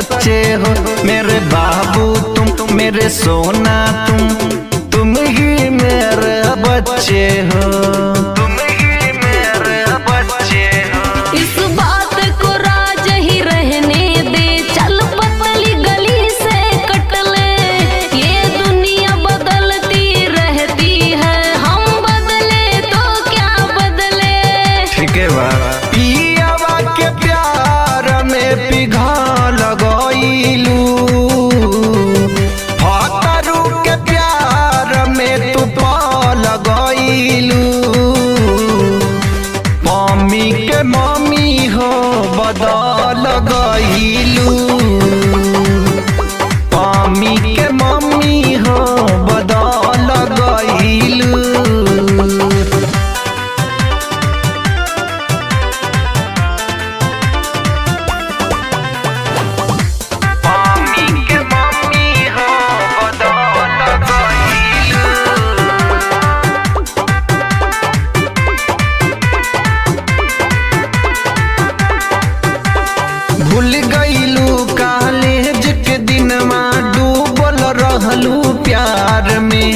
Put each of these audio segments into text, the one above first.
सच्चे हो। मेरे बाबू तुम मेरे सोना तुम ही मेरे बच्चे हो। तुम ही मेरे बच्चे हो। इस बात को राज ही रहने दे, चल पतली गली से कट ले। ये दुनिया बदलती रहती है, हम बदले तो क्या बदले। ठीक है बा पियावा के प्यार में पिघल गइलू, फातरू के प्यार में तू पाल गइलू। मम्मी के मम्मी हो बदल गइलू, मम्मी के मम्मी हो बदल गइलू। भूल गईलू कॉलेज के दिन में डूबल रहलू प्यार में।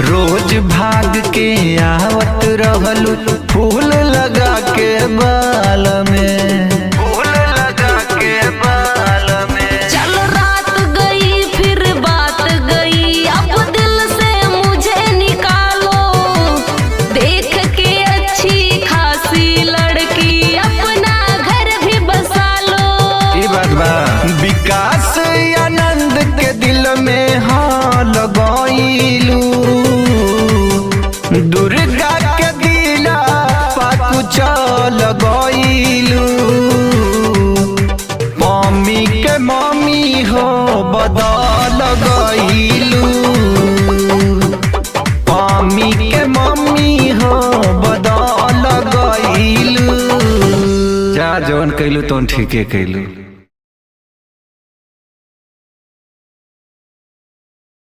रोज भाग के आवत रहलू फूल लगा के बाल में, फूल लगा के बाल में। चल रात गई फिर बात गई, अब दिल से मुझे निकालो। देख के अच्छी खासी लड़की अपना घर भी बसा लो। विकास आनंद के दिल में हाँ लगइलू, दुर्गा के दिला पाकुचल गइलू। मम्मी के मम्मी हो बदल गइलू, मम्मी के मम्मी हो बदल गइलू। जा जवन कैलू तो ठीके कैलू।